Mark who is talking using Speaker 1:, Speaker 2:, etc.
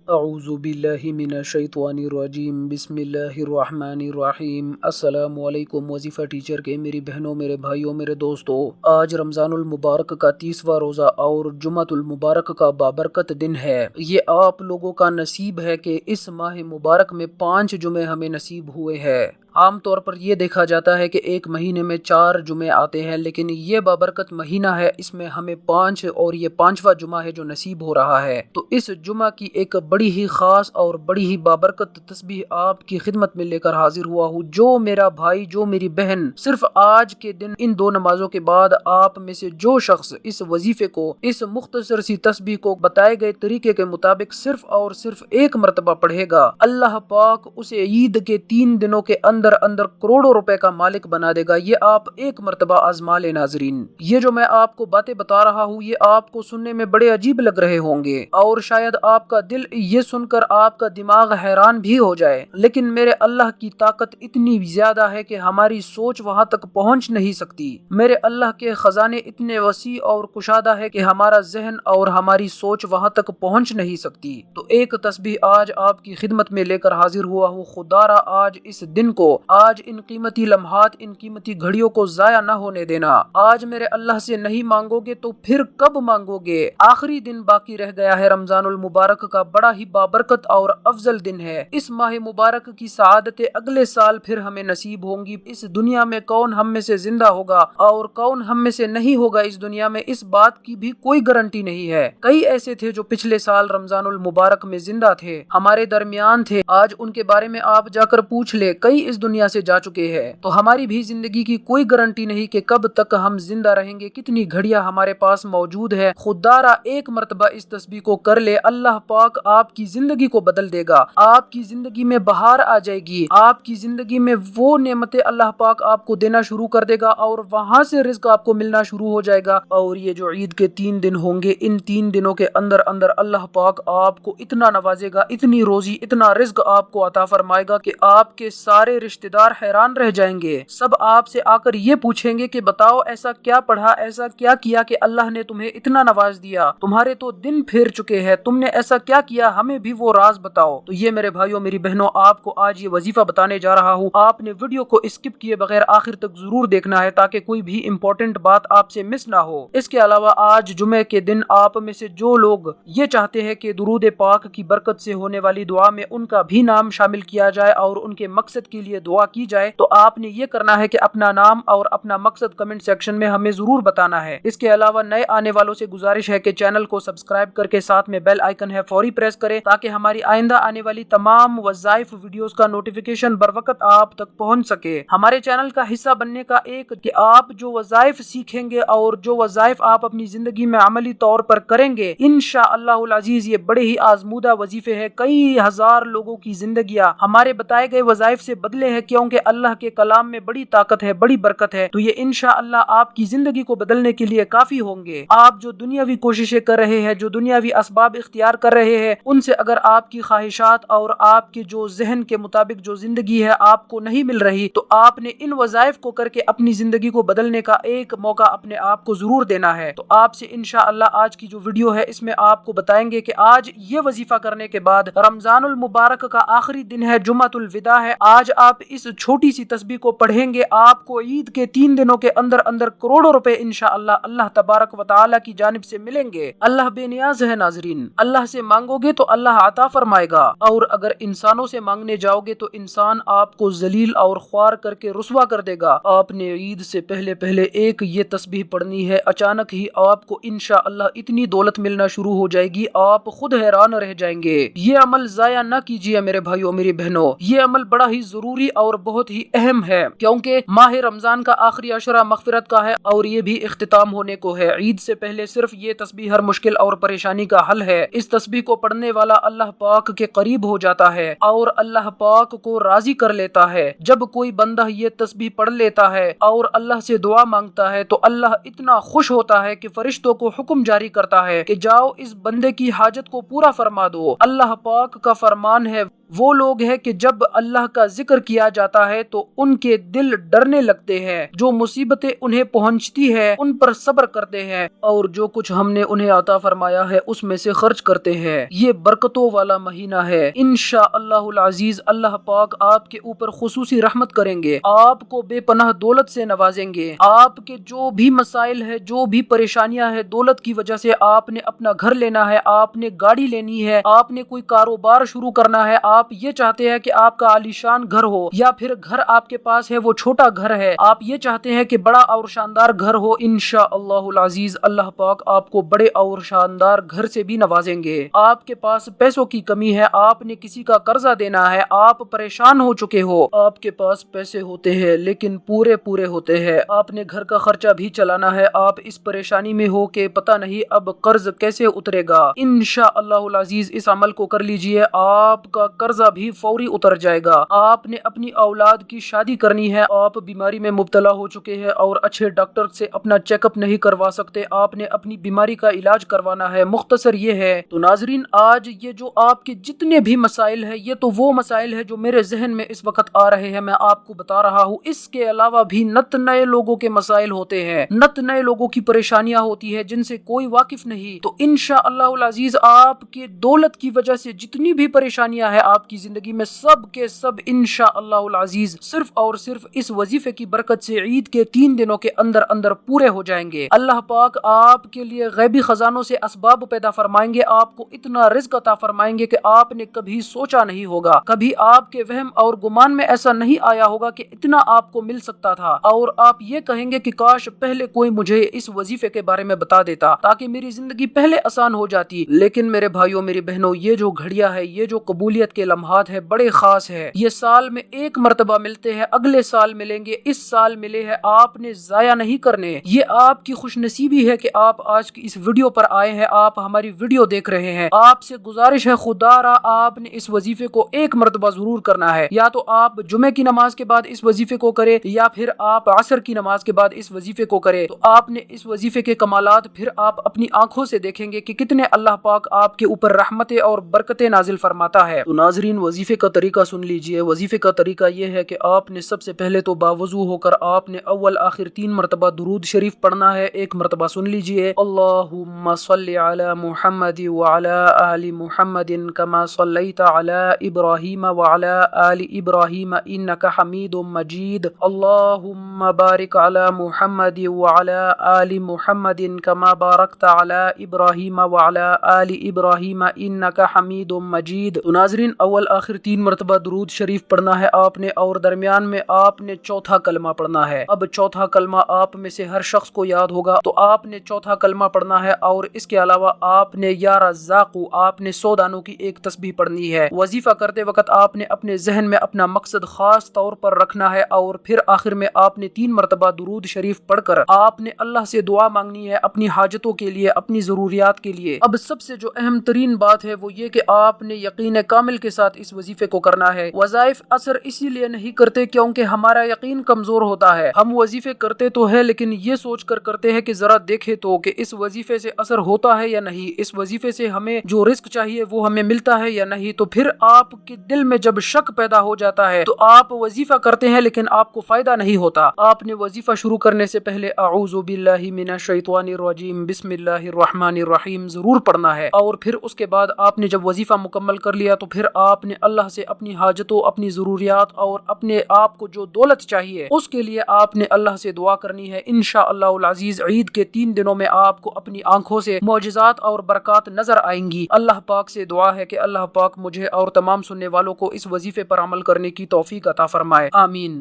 Speaker 1: اعوذ باللہ من الشیطان الرجیم بسم اللہ الرحمن الرحیم۔ السلام علیکم وظیفہ ٹیچر کے میری بہنوں، میرے بھائیوں، میرے دوستوں، آج رمضان المبارک کا 30واں روزہ اور جمعۃ المبارک کا بابرکت دن ہے۔ یہ آپ لوگوں کا نصیب ہے کہ اس ماہ مبارک میں 5 جمعے ہمیں نصیب ہوئے ہیں۔ عام طور پر یہ دیکھا جاتا ہے کہ ایک مہینے میں 4 جمعے آتے ہیں، لیکن یہ بابرکت مہینہ ہے، اس میں ہمیں 5 اور یہ 5واں جمعہ ہے جو نصیب ہو رہا ہے۔ تو اس جمعہ کی ایک بڑی ہی خاص اور بڑی ہی بابرکت تسبیح آپ کی خدمت میں لے کر حاضر ہوا ہوں۔ جو میرا بھائی، جو میری بہن صرف آج کے دن ان 2 نمازوں کے بعد آپ میں سے جو شخص اس وظیفے کو، اس مختصر سی تسبیح کو بتائے گئے طریقے کے مطابق صرف اور صرف ایک مرتبہ پڑھے گا، اللہ پاک اسے عید کے 3 دنوں کے اندر کروڑوں روپے کا مالک بنا دے گا۔ یہ آپ ایک مرتبہ آزما لیں ناظرین۔ یہ جو میں آپ کو باتیں بتا رہا ہوں، یہ آپ کو سننے میں بڑے عجیب لگ رہے ہوں گے اور شاید آپ کا دل یہ سن کر آپ کا دماغ حیران بھی ہو جائے، لیکن میرے اللہ کی طاقت اتنی زیادہ ہے کہ ہماری سوچ وہاں تک پہنچ نہیں سکتی۔ میرے اللہ کے خزانے اتنے وسیع اور کشادہ ہے کہ ہمارا ذہن اور ہماری سوچ وہاں تک پہنچ نہیں سکتی۔ تو ایک تسبیح آج آپ کی خدمت میں لے کر حاضر ہوا ہوں۔ خدا را آج اس دن کو، آج ان قیمتی لمحات، ان قیمتی گھڑیوں کو ضائع نہ ہونے دینا۔ آج میرے اللہ سے نہیں مانگو گے تو پھر کب مانگو گے؟ آخری دن باقی رہ گیا ہے رمضان المبارک کا، بڑا ہی بابرکت اور افضل دن ہے۔ اس ماہ مبارک کی سعادتیں اگلے سال پھر ہمیں نصیب ہوں گی۔ اس دنیا میں کون ہم میں سے زندہ ہوگا اور کون ہم میں سے نہیں ہوگا اس دنیا میں، اس بات کی بھی کوئی گارنٹی نہیں ہے۔ کئی ایسے تھے جو پچھلے سال رمضان المبارک میں زندہ تھے، ہمارے درمیان تھے، آج ان کے بارے میں آپ جا کر پوچھ لے، کئی اس دنیا سے جا چکے ہیں۔ تو ہماری بھی زندگی کی کوئی گارنٹی نہیں کہ کب تک ہم زندہ رہیں گے، کتنی گھڑیاں ہمارے پاس موجود ہے۔ خدا را ایک مرتبہ اس تسبیح کو کر لے، اللہ پاک آپ کی زندگی کو بدل دے گا، آپ کی زندگی میں بہار آ جائے گی، آپ کی زندگی میں وہ نعمتیں اللہ پاک آپ کو دینا شروع کر دے گا اور وہاں سے رزق آپ کو ملنا شروع ہو جائے گا۔ اور یہ جو عید کے 3 دن ہوں گے، ان 3 دنوں کے اندر اللہ پاک آپ کو اتنا نوازے گا، اتنی روزی، اتنا رزق آپ کو عطا فرمائے گا کہ آپ کے سارے رشتہ دار حیران رہ جائیں گے۔ سب آپ سے آ کر یہ پوچھیں گے کہ بتاؤ ایسا کیا پڑھا، ایسا کیا کیا کہ اللہ نے تمہیں اتنا نواز دیا؟ تمہارے تو دن پھیر چکے ہیں، تم نے ایسا کیا کیا، ہمیں بھی وہ راز بتاؤ۔ تو یہ میرے بھائیوں، میری بہنوں، آپ کو آج یہ وظیفہ بتانے جا رہا ہوں۔ آپ نے ویڈیو کو اسکپ کیے بغیر آخر تک ضرور دیکھنا ہے تاکہ کوئی بھی امپورٹنٹ بات آپ سے مس نہ ہو۔ اس کے علاوہ آج جمعے کے دن آپ میں سے جو لوگ یہ چاہتے ہیں کہ درود پاک کی برکت سے ہونے والی دعا میں ان کا بھی نام شامل کیا جائے اور ان کے مقصد کے لیے دعا کی جائے، تو آپ نے یہ کرنا ہے کہ اپنا نام اور اپنا مقصد کمنٹ سیکشن میں ہمیں ضرور بتانا ہے۔ اس کے علاوہ نئے آنے والوں سے گزارش ہے کہ چینل کو سبسکرائب کر کے ساتھ میں بیل آئیکن ہے فوری پریس کریں تاکہ ہماری آئندہ آنے والی تمام وظائف ویڈیوز کا نوٹیفیکیشن بر وقت آپ تک پہنچ سکے۔ ہمارے چینل کا حصہ بننے کا ایک کہ آپ جو وظائف سیکھیں گے اور جو وظائف آپ اپنی زندگی میں عملی طور پر کریں گے، انشاءاللہ العزیز یہ بڑے ہی آزمودہ وظیفے ہیں۔ کئی ہزار لوگوں کی زندگیاں ہمارے بتائے گئے وظائف سے بدلے ہیں، کیونکہ اللہ کے کلام میں بڑی طاقت ہے، بڑی برکت ہے۔ تو یہ انشاءاللہ آپ کی زندگی کو بدلنے کے لیے کافی ہوں گے۔ آپ جو دنیاوی کوششیں کر رہے ہیں، جو دنیاوی اسباب اختیار کر رہے ہیں، ان سے اگر آپ کی خواہشات اور آپ کے جو ذہن کے مطابق جو زندگی ہے آپ کو نہیں مل رہی، تو آپ نے ان وظائف کو کر کے اپنی زندگی کو بدلنے کا ایک موقع اپنے آپ کو ضرور دینا ہے۔ تو آپ سے انشاءاللہ آج کی جو ویڈیو ہے اس میں آپ کو بتائیں گے کہ آج یہ وظیفہ کرنے کے بعد رمضان المبارک کا آخری دن ہے، جمعۃ الوداع ہے، آج آپ اس چھوٹی سی تسبیح کو پڑھیں گے، آپ کو عید کے 3 دنوں کے اندر کروڑوں روپے انشاءاللہ اللہ تبارک و تعالی کی جانب سے ملیں گے۔ اللہ بے نیاز ہے ناظرین، اللہ سے مانگو گے تو اللہ عطا فرمائے گا، اور اگر انسانوں سے مانگنے جاؤ گے تو انسان آپ کو ذلیل اور خوار کر کے رسوا کر دے گا۔ آپ نے عید سے پہلے ایک یہ تسبیح پڑھنی ہے، اچانک ہی آپ کو انشاءاللہ اتنی دولت ملنا شروع ہو جائے گی، آپ خود حیران رہ جائیں گے۔ یہ عمل ضائع نہ کیجیے میرے بھائیوں، میری بہنوں، یہ عمل بڑا ہی ضروری اور بہت ہی اہم ہے، کیونکہ ماہ رمضان کا آخری عشرہ مغفرت کا ہے اور یہ بھی اختتام ہونے کو ہے۔ عید سے پہلے صرف یہ تسبیح ہر مشکل اور پریشانی کا حل ہے۔ اس تسبیح کو پڑھنے والا اللہ پاک کے قریب ہو جاتا ہے اور اللہ پاک کو راضی کر لیتا ہے۔ جب کوئی بندہ یہ تسبیح پڑھ لیتا ہے اور اللہ سے دعا مانگتا ہے تو اللہ اتنا خوش ہوتا ہے کہ فرشتوں کو حکم جاری کرتا ہے کہ جاؤ اس بندے کی حاجت کو پورا فرما دو۔ اللہ پاک کا فرمان ہے، وہ لوگ ہیں کہ جب اللہ کا ذکر کیا جاتا ہے تو ان کے دل ڈرنے لگتے ہیں، جو مصیبتیں انہیں پہنچتی ہے ان پر صبر کرتے ہیں، اور جو کچھ ہم نے انہیں عطا فرمایا ہے اس میں سے خرچ کرتے ہیں۔ یہ برکتوں والا مہینہ ہے۔ انشاءاللہ العزیز اللہ پاک آپ کے اوپر خصوصی رحمت کریں گے، آپ کو بے پناہ دولت سے نوازیں گے۔ آپ کے جو بھی مسائل ہے، جو بھی پریشانیاں ہیں، دولت کی وجہ سے آپ نے اپنا گھر لینا ہے، آپ نے گاڑی لینی ہے، آپ نے کوئی کاروبار شروع کرنا ہے، آپ یہ چاہتے ہیں کہ آپ کا عالیشان گھر ہو، یا پھر گھر آپ کے پاس ہے وہ چھوٹا گھر ہے، آپ یہ چاہتے ہیں کہ بڑا اور شاندار گھر ہو، انشاءاللہ العزیز اللہ پاک آپ کو بڑے اور شاندار گھر سے بھی نوازیں گے۔ آپ کے پاس پیسوں کی کمی ہے، آپ نے کسی کا قرضہ دینا ہے، آپ پریشان ہو چکے ہو، آپ کے پاس پیسے ہوتے ہیں لیکن پورے ہوتے ہیں، آپ نے گھر کا خرچہ بھی چلانا ہے، آپ اس پریشانی میں ہو کہ پتہ نہیں اب قرض کیسے اترے گا، انشاءاللہ العزیز اس عمل کو کر لیجئے، آپ کا قرضہ بھی فوری اتر جائے گا۔ آپ نے اپنی اولاد کی شادی کرنی ہے، آپ بیماری میں مبتلا ہو چکے ہیں اور اچھے ڈاکٹر سے اپنا چیک اپ نہیں کروا سکتے، آپ نے اپنی بیماری کا علاج کروانا ہے، مختصر یہ ہے۔ تو ناظرین آج یہ جو آپ کے جتنے بھی مسائل ہیں، یہ تو وہ مسائل ہیں جو میرے ذہن میں اس وقت آ رہے ہیں، میں آپ کو بتا رہا ہوں۔ اس کے علاوہ بھی نت نئے لوگوں کے مسائل ہوتے ہیں، نت نئے لوگوں کی پریشانیاں ہوتی ہے جن سے کوئی واقف نہیں۔ تو انشاءاللہ العزیز آپ کی دولت کی وجہ سے جتنی بھی پریشانیاں ہیں آپ کی زندگی میں، سب کے سب انشاءاللہ العزیز صرف اور صرف اس وظیفے کی برکت سے عید کے 3 دنوں کے اندر اندر پورے ہو جائیں گے۔ اللہ پاک آپ کے لیے غیبی خزانوں سے اسباب پیدا فرمائیں گے، آپ کو اتنا رزق عطا فرمائیں گے کہ آپ نے کبھی سوچا نہیں ہوگا، کبھی آپ کے وہم اور گمان میں ایسا نہیں آیا ہوگا کہ اتنا آپ کو مل سکتا تھا، اور آپ یہ کہیں گے کہ کاش پہلے کوئی مجھے اس وظیفے کے بارے میں بتا دیتا تاکہ میری زندگی پہلے آسان ہو جاتی۔ لیکن میرے بھائیوں میری بہنوں، یہ جو گھڑیاں ہے، یہ جو قبولیت کے لمحات ہے، بڑے خاص ہے، یہ سال میں ایک مرتبہ ملتے ہیں، اگلے سال ملیں گے، اس سال ملے ہیں، آپ نے ضائع نہیں کرنے۔ یہ آپ کی خوش نصیبی ہے کہ آپ آج کی اس ویڈیو پر آئے ہیں، آپ ہماری ویڈیو دیکھ رہے ہیں۔ آپ سے گزارش ہے خدا را آپ نے اس وظیفے کو ایک مرتبہ ضرور کرنا ہے، یا تو آپ جمعے کی نماز کے بعد اس وظیفے کو کرے، یا پھر آپ عصر کی نماز کے بعد اس وظیفے کو کرے، تو آپ نے اس وظیفے کے کمالات پھر آپ اپنی آنکھوں سے دیکھیں گے کہ کتنے اللہ پاک آپ کے اوپر رحمتیں اور برکتیں نازل فرماتا ہے۔ تو ناظرین وظیفے کا طریقہ سن لیجئے۔ وظیفے کا طریقہ یہ ہے کہ آپ نے سب سے پہلے تو باوضو ہو کر آپ نے اول آخر 3 مرتبہ درود شریف پڑھنا ہے۔ ایک مرتبہ سن لیجئے، اللہم صلی علی محمد وعلی آل محمد کما صلیت علی ابراہیم وعلی آل ابراہیم انک حمید مجید، اللہم بارک علی محمد وعلی آل محمد کما بارکت علی ابراہیم وعلی آل ابراہیم انک حمید مجید۔ تو ناظرین اول آخر 3 مرتبہ درود شریف پڑھنا ہے آپ نے، اور درمیان میں آپ نے چوتھا کلمہ پڑھنا ہے۔ اب چوتھا کلمہ آپ میں سے ہر شخص کو یاد ہوگا، تو آپ نے چوتھا کلمہ پڑھنا ہے، اور اس کے علاوہ آپ نے یا رزاق آپ نے 100 دانوں کی ایک تسبیح پڑھنی ہے۔ وظیفہ کرتے وقت آپ نے اپنے ذہن میں اپنا مقصد خاص طور پر رکھنا ہے، اور پھر آخر میں آپ نے 3 مرتبہ درود شریف پڑھ کر آپ نے اللہ سے دعا مانگنی ہے اپنی حاجتوں کے لیے، اپنی ضروریات کے لیے۔ اب سب سے جو اہم ترین بات ہے وہ یہ کہ آپ نے یقین کامل کے ساتھ اس وظیفے کو کرنا ہے۔ وظائف اثر اسی لیے نہیں کرتے کیونکہ ہمارا یقین کمزور ہوتا ہے، ہم وظیفے کرتے تو ہے لیکن یہ سوچ کر کرتے ہیں کہ ذرا دیکھے تو کہ اس وظیفے سے اثر ہوتا ہے یا نہیں، اس وظیفے سے ہمیں جو رزق چاہیے وہ ہمیں ملتا ہے یا نہیں۔ تو پھر آپ کے دل میں جب شک پیدا ہو جاتا ہے تو آپ وظیفہ کرتے ہیں لیکن آپ کو فائدہ نہیں ہوتا۔ آپ نے وظیفہ شروع کرنے سے پہلے اعوذ باللہ من الشیطان الرجیم بسم اللہ الرحمن الرحیم ضرور پڑھنا ہے، اور پھر اس کے بعد آپ نے جب وظیفہ مکمل کر لیا تو پھر آپ نے اللہ سے اپنی حاجتوں، اپنی ضروریات اور اپنے آپ کو جو دولت چاہیے اس کے لیے آپ نے اللہ سے دعا کرنی ہے۔ انشاءاللہ العزیز عید کے 3 دنوں میں آپ کو اپنی آنکھوں سے معجزات اور برکات نظر آئیں گی۔ اللہ پاک سے دعا ہے کہ اللہ پاک مجھے اور تمام سننے والوں کو اس وظیفے پر عمل کرنے کی توفیق عطا فرمائے، آمین۔